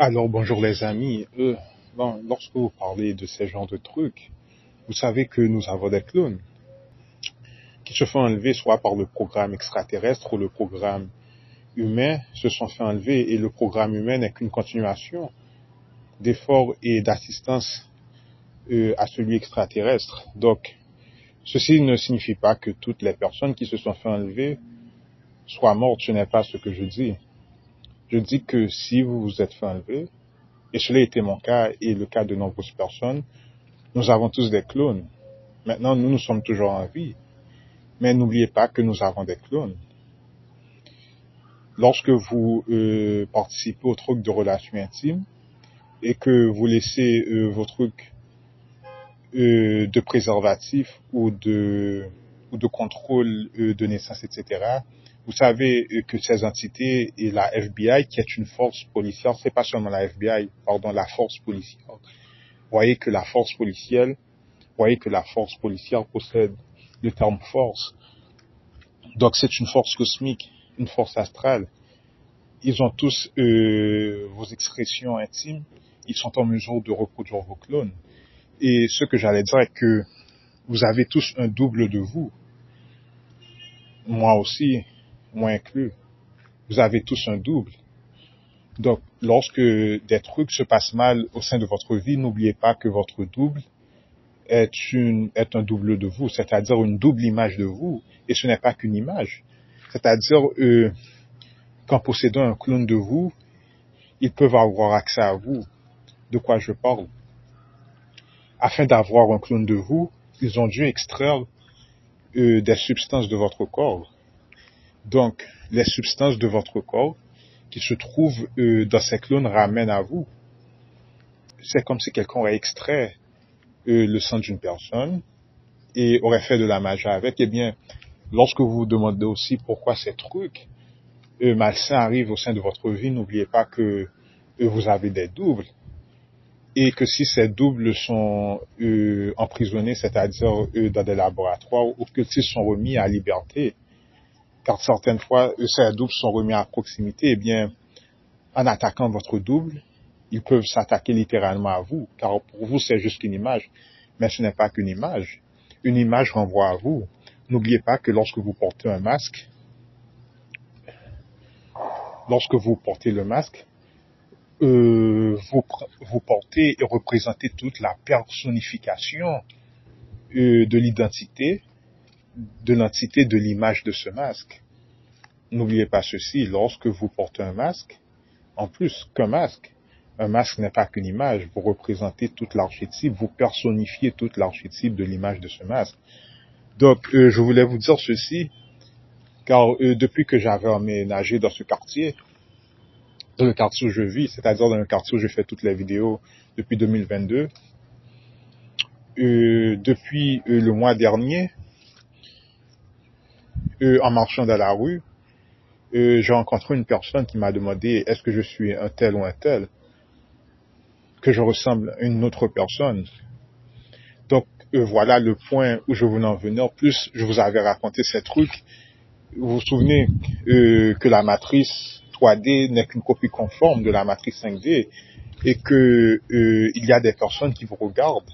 Alors, bonjour les amis. Lorsque vous parlez de ces genres de trucs, vous savez que nous avons des clones qui se font enlever soit par le programme extraterrestre ou le programme humain se sont fait enlever et le programme humain n'est qu'une continuation d'efforts et d'assistance à celui extraterrestre. Donc, ceci ne signifie pas que toutes les personnes qui se sont fait enlever soient mortes. Ce n'est pas ce que je dis. Je dis que si vous vous êtes fait enlever, et cela a été mon cas et le cas de nombreuses personnes, nous avons tous des clones. Maintenant, nous sommes toujours en vie. Mais n'oubliez pas que nous avons des clones. Lorsque vous participez aux trucs de relations intimes et que vous laissez vos trucs de préservatif ou de contrôle de naissance, etc., vous savez que ces entités et la FBI, qui est une force policière, c'est pas seulement la FBI, pardon, la force policière. Voyez que la force policière possède le terme force. Donc c'est une force cosmique, une force astrale. Ils ont tous vos expressions intimes. Ils sont en mesure de reproduire vos clones. Et ce que j'allais dire est que vous avez tous un double de vous. Moi aussi, moi inclus. Vous avez tous un double. Donc lorsque des trucs se passent mal au sein de votre vie, n'oubliez pas que votre double est un double de vous, c'est-à-dire une double image de vous, et ce n'est pas qu'une image. C'est-à-dire qu'en possédant un clone de vous, ils peuvent avoir accès à vous. De quoi je parle? Afin d'avoir un clone de vous, ils ont dû extraire des substances de votre corps. Donc, les substances de votre corps qui se trouvent dans ces clones ramènent à vous. C'est comme si quelqu'un aurait extrait le sang d'une personne et aurait fait de la magie avec. Eh bien, lorsque vous vous demandez aussi pourquoi ces trucs malsains arrivent au sein de votre vie, n'oubliez pas que vous avez des doubles. Et que si ces doubles sont emprisonnés, c'est-à-dire dans des laboratoires, ou que s'ils sont remis à liberté, car certaines fois, ces doubles sont remis à proximité, eh bien, en attaquant votre double, ils peuvent s'attaquer littéralement à vous, car pour vous, c'est juste une image. Mais ce n'est pas qu'une image. Une image renvoie à vous. N'oubliez pas que lorsque vous portez le masque, vous portez et représentez toute la personnification de l'identité, de l'entité, de l'image de ce masque. N'oubliez pas ceci, lorsque vous portez un masque, en plus qu'un masque, un masque n'est pas qu'une image, vous représentez toute l'archétype, vous personnifiez toute l'archétype de l'image de ce masque. Donc, je voulais vous dire ceci, car depuis que j'avais emménagé dans ce quartier, dans le quartier où je vis, c'est-à-dire dans le quartier où je fais toutes les vidéos depuis 2022, depuis le mois dernier, en marchant dans la rue, j'ai rencontré une personne qui m'a demandé est-ce que je suis un tel ou un tel, que je ressemble à une autre personne. Donc voilà le point où je voulais en venir. Plus je vous avais raconté ces trucs, vous vous souvenez que la matrice 3D n'est qu'une copie conforme de la matrice 5D et que il y a des personnes qui vous regardent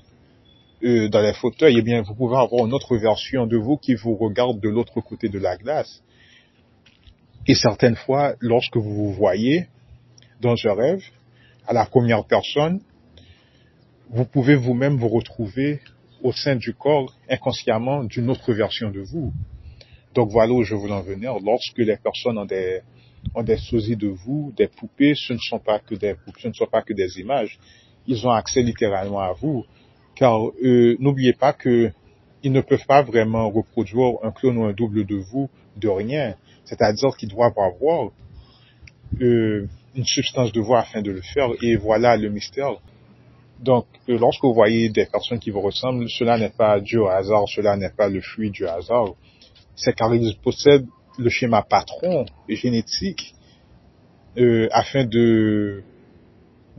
dans les fauteuils. Eh bien, vous pouvez avoir une autre version de vous qui vous regarde de l'autre côté de la glace. Et certaines fois, lorsque vous vous voyez dans un rêve, à la première personne, vous pouvez vous-même vous retrouver au sein du corps inconsciemment d'une autre version de vous. Donc voilà où je voulais en venir. Lorsque les personnes ont des sosies de vous, des poupées, ce ne sont pas que des poupées, ce ne sont pas que des images. Ils ont accès littéralement à vous. Car n'oubliez pas que ils ne peuvent pas vraiment reproduire un clone ou un double de vous de rien. C'est-à-dire qu'ils doivent avoir une substance de vous afin de le faire. Et voilà le mystère. Donc, lorsque vous voyez des personnes qui vous ressemblent, cela n'est pas dû au hasard, cela n'est pas le fruit du hasard. C'est car ils possèdent le schéma patron génétique afin de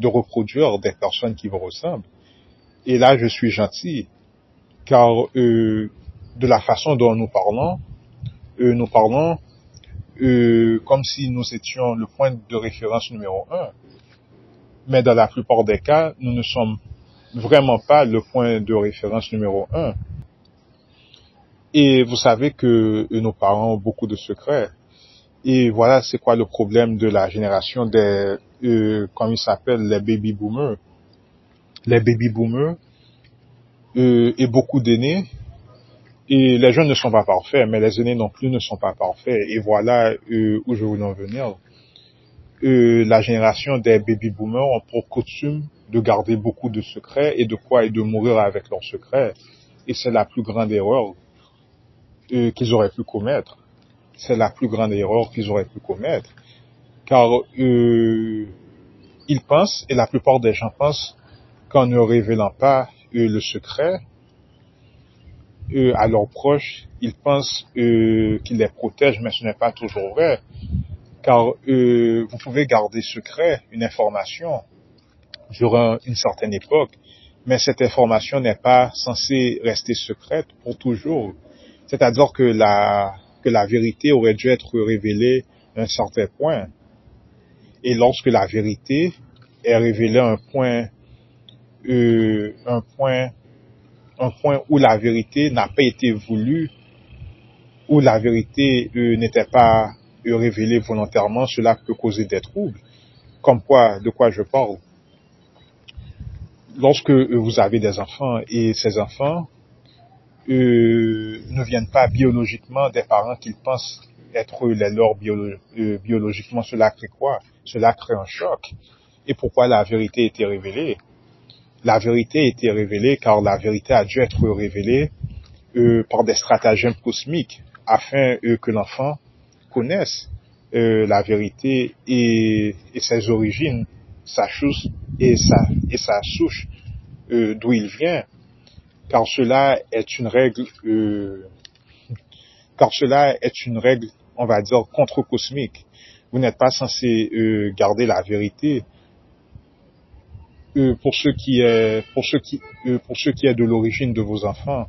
reproduire des personnes qui vous ressemblent. Et là, je suis gentil, car de la façon dont nous parlons comme si nous étions le point de référence numéro 1. mais dans la plupart des cas, nous ne sommes vraiment pas le point de référence numéro un. Et vous savez que nos parents ont beaucoup de secrets. Et voilà, c'est quoi le problème de la génération des, comme ils s'appellent, les baby boomers. Les baby boomers et beaucoup d'aînés. Et les jeunes ne sont pas parfaits, mais les aînés non plus ne sont pas parfaits. Et voilà où je voulais en venir. La génération des baby boomers ont pour coutume de garder beaucoup de secrets et de mourir avec leurs secrets. Et c'est la plus grande erreur qu'ils auraient pu commettre. C'est la plus grande erreur qu'ils auraient pu commettre. Car ils pensent, et la plupart des gens pensent, qu'en ne révélant pas le secret à leurs proches, ils pensent qu'ils les protègent, mais ce n'est pas toujours vrai. Car vous pouvez garder secret une information durant une certaine époque, mais cette information n'est pas censée rester secrète pour toujours. C'est-à-dire que la vérité aurait dû être révélée à un certain point. Et lorsque la vérité est révélée à un point où la vérité n'a pas été voulue, où la vérité n'était pas révélée volontairement, cela peut causer des troubles. Comme quoi, de quoi je parle? Lorsque vous avez des enfants et ces enfants ne viennent pas biologiquement des parents qu'ils pensent être les leurs biologiquement, cela crée quoi? Cela crée un choc. Et pourquoi la vérité a été révélée? La vérité a été révélée car la vérité a dû être révélée par des stratagèmes cosmiques afin que l'enfant connaisse la vérité et ses origines, sa souche et sa souche, d'où il vient. Car cela est une règle, on va dire, contre-cosmique. Vous n'êtes pas censé garder la vérité pour ce qui est de l'origine de vos enfants.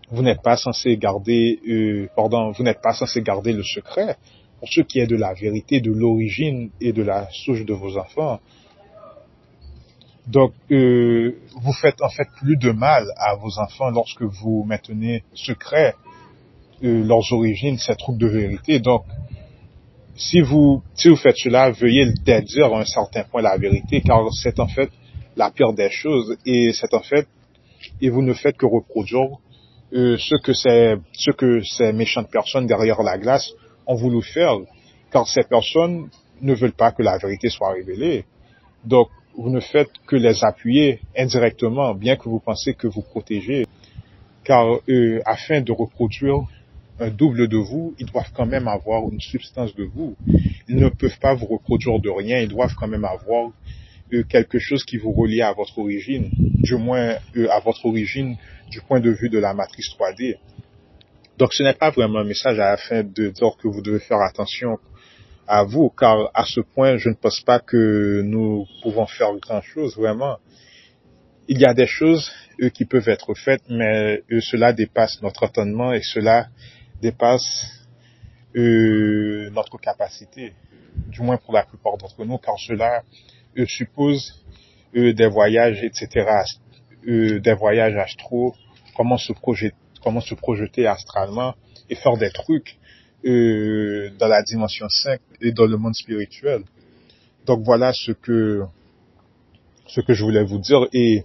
Vous n'êtes pas censé garder, vous n'êtes pas censé garder le secret pour ce qui est de la vérité, de l'origine et de la souche de vos enfants. Donc, vous faites en fait plus de mal à vos enfants lorsque vous maintenez secret leurs origines, ces trucs de vérité. Donc, si vous faites cela, veuillez dire à un certain point la vérité, car c'est en fait la pire des choses, et vous ne faites que reproduire ce que ces méchantes personnes derrière la glace ont voulu faire, car ces personnes ne veulent pas que la vérité soit révélée. Donc, vous ne faites que les appuyer indirectement, bien que vous pensez que vous protégez, car afin de reproduire un double de vous, ils doivent quand même avoir une substance de vous. Ils ne peuvent pas vous reproduire de rien, ils doivent quand même avoir quelque chose qui vous relie à votre origine, du moins à votre origine du point de vue de la matrice 3D. Donc ce n'est pas vraiment un message à la fin de dire que vous devez faire attention à vous, car à ce point, je ne pense pas que nous pouvons faire grand-chose, vraiment. Il y a des choses qui peuvent être faites, mais cela dépasse notre entendement et cela dépasse notre capacité, du moins pour la plupart d'entre nous, car cela suppose des voyages, etc., des voyages astraux, comment se projeter astralement et faire des trucs dans la dimension 5 et dans le monde spirituel. Donc voilà ce que je voulais vous dire. Et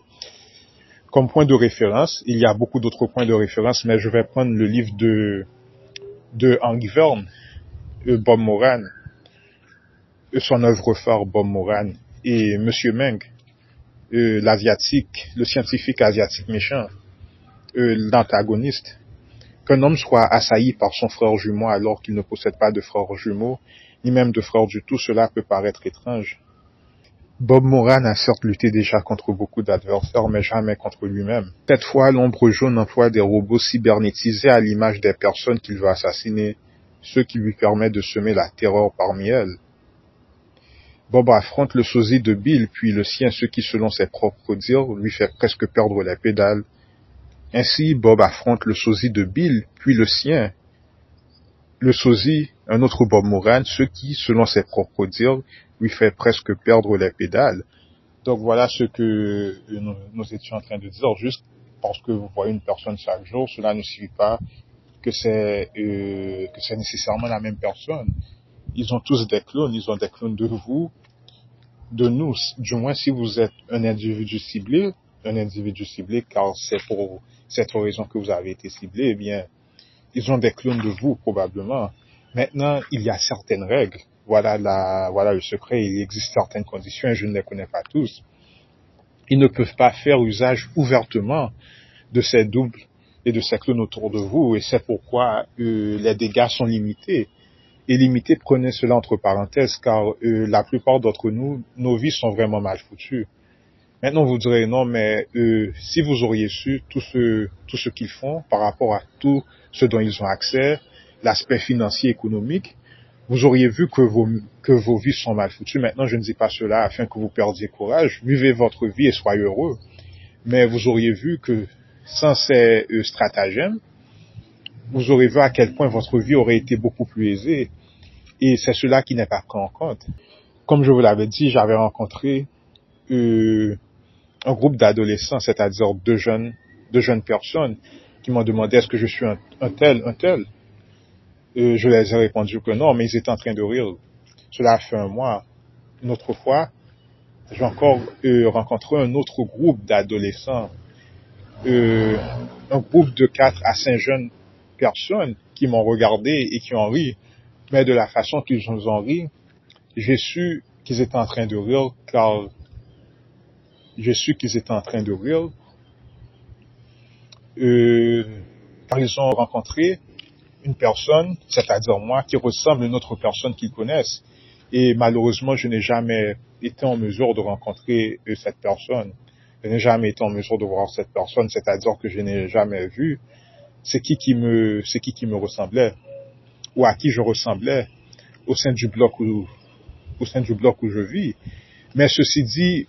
comme point de référence, il y a beaucoup d'autres points de référence, mais je vais prendre le livre de Henri Verne, Bob Moran, son œuvre phare Bob Moran, et Monsieur Meng, l'asiatique, le scientifique asiatique méchant, l'antagoniste. Qu'un homme soit assailli par son frère jumeau alors qu'il ne possède pas de frère jumeau, ni même de frère du tout, cela peut paraître étrange. Bob Moran a certes lutté déjà contre beaucoup d'adversaires, mais jamais contre lui-même. Cette fois, l'ombre jaune emploie des robots cybernétisés à l'image des personnes qu'il veut assassiner, ce qui lui permet de semer la terreur parmi elles. Bob affronte le sosie de Bill, puis le sien, ce qui, selon ses propres dires, lui fait presque perdre les pédales. Ainsi, Bob affronte le sosie de Bill, puis le sien. Le sosie un autre Bob Moran, ce qui, selon ses propres dires, lui fait presque perdre les pédales. Donc voilà ce que nous étions en train de dire. Juste parce que vous voyez une personne chaque jour, cela ne signifie pas que c'est nécessairement la même personne. Ils ont tous des clones, ils ont des clones de vous, de nous. Du moins, si vous êtes un individu ciblé, car c'est pour cette raison que vous avez été ciblé, eh bien, ils ont des clones de vous, probablement. Maintenant, il y a certaines règles. Voilà le secret. Il existe certaines conditions et je ne les connais pas tous. Ils ne peuvent pas faire usage ouvertement de ces doubles et de ces clones autour de vous, et c'est pourquoi les dégâts sont limités. Et limités, prenez cela entre parenthèses, car la plupart d'entre nous, nos vies sont vraiment mal foutues. Maintenant, vous direz non, mais si vous auriez su tout ce qu'ils font par rapport à tout ce dont ils ont accès, l'aspect financier, économique, vous auriez vu que vos vies sont mal foutues. Maintenant, je ne dis pas cela afin que vous perdiez courage. Vivez votre vie et soyez heureux. Mais vous auriez vu que sans ces stratagèmes, vous aurez vu à quel point votre vie aurait été beaucoup plus aisée. Et c'est cela qui n'est pas pris en compte. Comme je vous l'avais dit, j'avais rencontré un groupe d'adolescents, c'est-à-dire deux jeunes personnes qui m'ont demandé est-ce que je suis un tel. Je les ai répondu que non, mais ils étaient en train de rire. Cela a fait un mois. Une autre fois, j'ai encore rencontré un autre groupe d'adolescents, un groupe de 4 à 5 jeunes personnes qui m'ont regardé et qui ont ri. Mais de la façon qu'ils ont ri, j'ai su qu'ils étaient en train de rire car ils ont rencontré une personne, c'est-à-dire moi, qui ressemble à une autre personne qu'ils connaissent. Et malheureusement, je n'ai jamais été en mesure de rencontrer cette personne. Je n'ai jamais été en mesure de voir cette personne, c'est-à-dire que je n'ai jamais vu c'est qui me ressemblait ou à qui je ressemblais au sein du bloc où je vis. Mais ceci dit,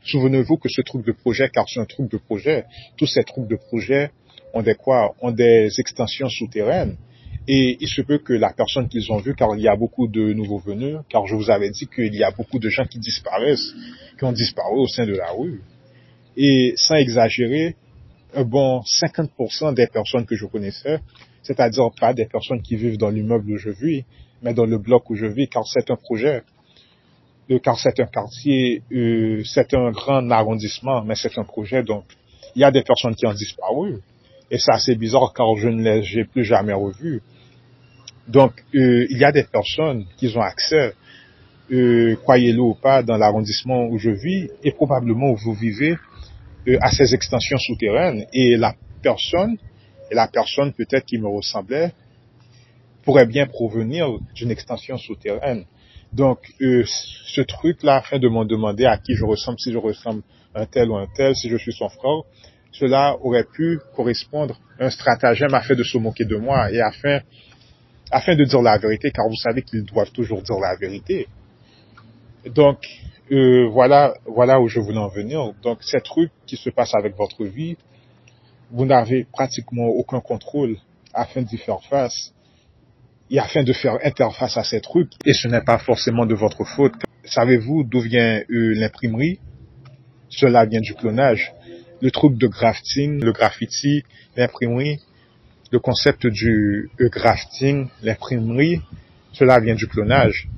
souvenez-vous que ce truc de projet, car c'est un truc de projet, tous ces trucs de projet ont des extensions souterraines. Et il se peut que la personne qu'ils ont vue, car il y a beaucoup de nouveaux venus, car je vous avais dit qu'il y a beaucoup de gens qui ont disparu au sein de la rue. Et sans exagérer, un bon 50% des personnes que je connaissais, c'est-à-dire pas des personnes qui vivent dans l'immeuble où je vis, mais dans le bloc où je vis, car c'est un projet, car c'est un quartier, c'est un grand arrondissement, mais c'est un projet, donc il y a des personnes qui ont disparu. Et c'est assez bizarre car je ne les ai plus jamais revues. Donc, il y a des personnes qui ont accès, croyez-le ou pas, dans l'arrondissement où je vis et probablement où vous vivez, à ces extensions souterraines. Et la personne peut-être qui me ressemblait pourrait bien provenir d'une extension souterraine. Donc, ce truc-là, afin de me demander à qui je ressemble, si je ressemble à un tel ou un tel, si je suis son frère, cela aurait pu correspondre à un stratagème afin de se moquer de moi et afin de dire la vérité, car vous savez qu'ils doivent toujours dire la vérité. Donc, voilà où je voulais en venir. Donc, ces trucs qui se passent avec votre vie, vous n'avez pratiquement aucun contrôle afin d'y faire face et afin de faire interface à ces trucs. Et ce n'est pas forcément de votre faute. Savez-vous d'où vient l'imprimerie? Cela vient du clonage. Le truc de grafting, le graffiti, l'imprimerie, le concept du grafting, l'imprimerie, cela vient du clonage.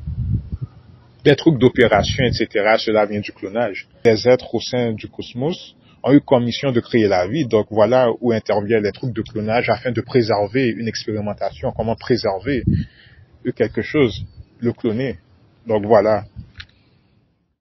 Des trucs d'opération, etc., cela vient du clonage. Les êtres au sein du cosmos ont eu comme mission de créer la vie, donc voilà où interviennent les trucs de clonage afin de préserver une expérimentation, comment préserver quelque chose, le cloner. Donc voilà.